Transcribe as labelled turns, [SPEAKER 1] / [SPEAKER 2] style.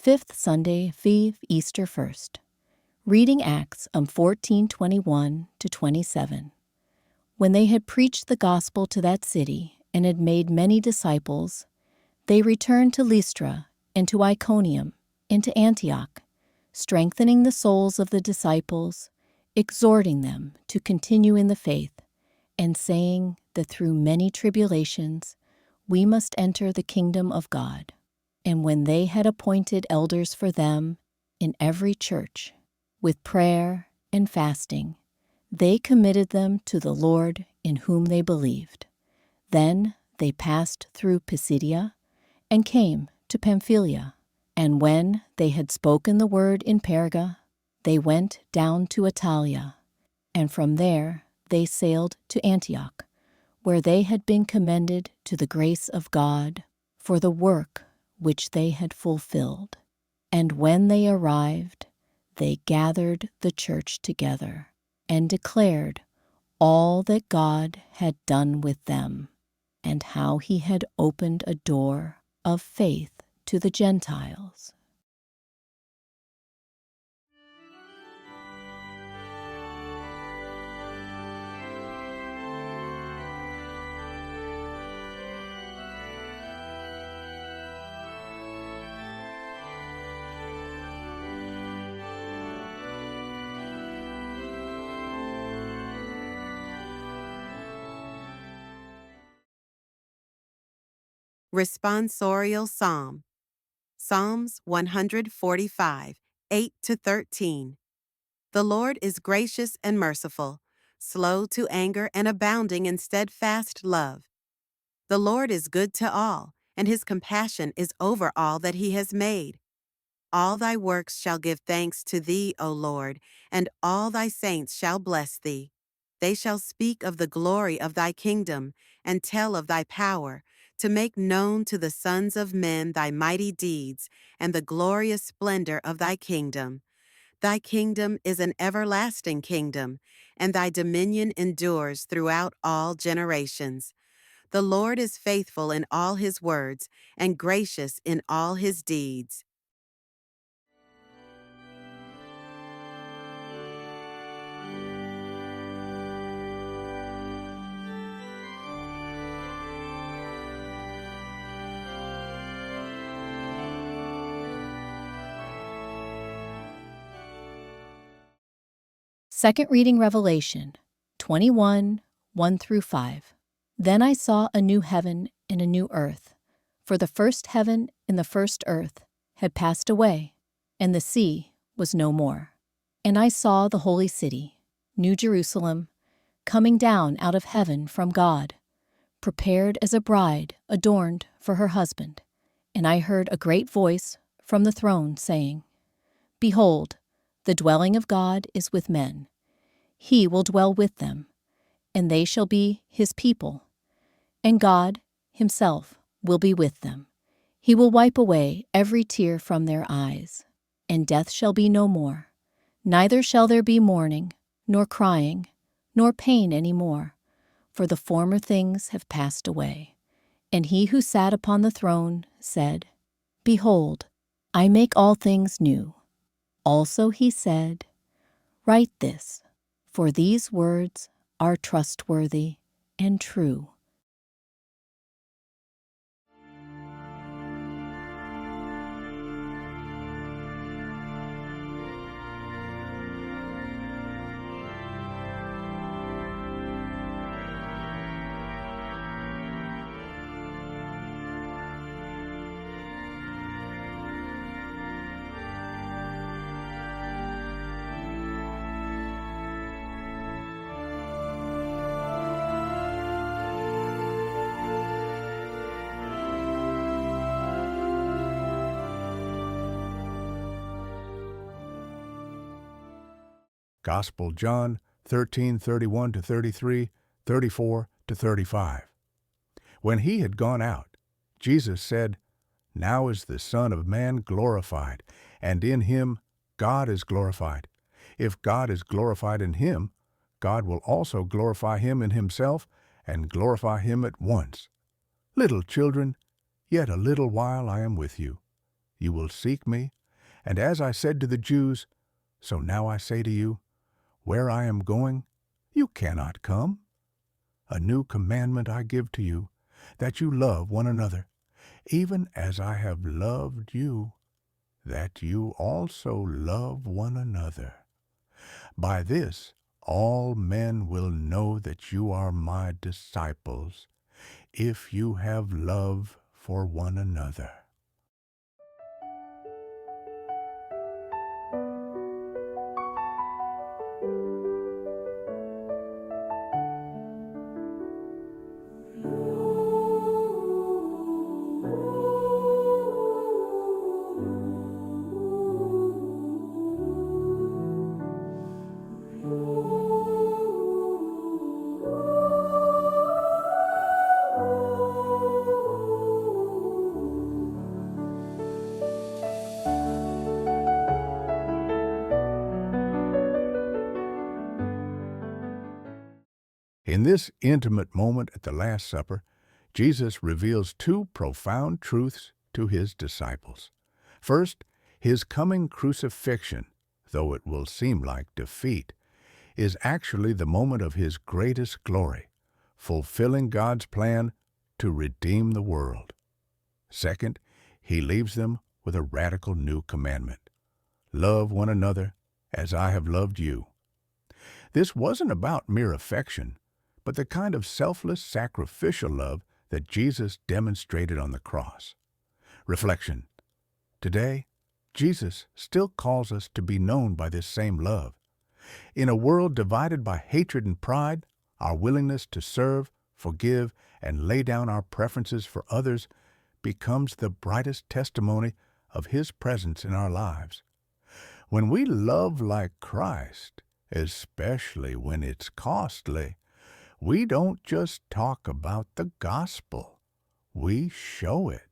[SPEAKER 1] Fifth Sunday, Vive Easter First. Reading Acts 14:21 to 27. When they had preached the gospel to that city and had made many disciples, they returned to Lystra and to Iconium and to Antioch, strengthening the souls of the disciples, exhorting them to continue in the faith, and saying that through many tribulations we must enter the kingdom of God. And when they had appointed elders for them in every church, with prayer and fasting, they committed them to the Lord in whom they believed. Then they passed through Pisidia and came to Pamphylia. And when they had spoken the word in Perga, they went down to Italia, and from there they sailed to Antioch, where they had been commended to the grace of God for the work which they had fulfilled. And when they arrived, they gathered the church together and declared all that God had done with them, and how he had opened a door of faith to the Gentiles.
[SPEAKER 2] Responsorial Psalm. Psalms 145, 8 to 13. The Lord is gracious and merciful, slow to anger and abounding in steadfast love. The Lord is good to all, and his compassion is over all that he has made. All thy works shall give thanks to thee, O Lord, and all thy saints shall bless thee. They shall speak of the glory of thy kingdom, and tell of thy power, to make known to the sons of men thy mighty deeds, and the glorious splendor of thy kingdom. Thy kingdom is an everlasting kingdom, and thy dominion endures throughout all generations. The Lord is faithful in all his words, and gracious in all his deeds.
[SPEAKER 1] Second reading Revelation 21, 1 through 5. Then I saw a new heaven and a new earth, for the first heaven and the first earth had passed away, and the sea was no more. And I saw the holy city, New Jerusalem, coming down out of heaven from God, prepared as a bride adorned for her husband. And I heard a great voice from the throne saying, Behold, the dwelling of God is with men. He will dwell with them, and they shall be his people. And God himself will be with them. He will wipe away every tear from their eyes, and death shall be no more. Neither shall there be mourning, nor crying, nor pain any more, for the former things have passed away. And he who sat upon the throne said, Behold, I make all things new. Also he said, Write this, for these words are trustworthy and true.
[SPEAKER 3] Gospel John 13:31 to 33, 34 to 35. When he had gone out, Jesus said, Now is the Son of Man glorified, and in him God is glorified. If God is glorified in him, God will also glorify him in himself, and glorify him at once. Little children, yet a little while I am with you. you will seek me, and as I said to the Jews, so now I say to you, where I am going, you cannot come. A new commandment I give to you, that you love one another, even as I have loved you, that you also love one another. By this all men will know that you are my disciples, if you have love for one another. In this intimate moment at the Last Supper, Jesus reveals two profound truths to his disciples. First, his coming crucifixion, though it will seem like defeat, is actually the moment of his greatest glory, fulfilling God's plan to redeem the world. Second, he leaves them with a radical new commandment. Love one another as I have loved you. This wasn't about mere affection, but the kind of selfless, sacrificial love that Jesus demonstrated on the cross. Reflection. Today, Jesus still calls us to be known by this same love. In a world divided by hatred and pride, our willingness to serve, forgive, and lay down our preferences for others becomes the brightest testimony of His presence in our lives. When we love like Christ, especially when it's costly, we don't just talk about the gospel, we show it.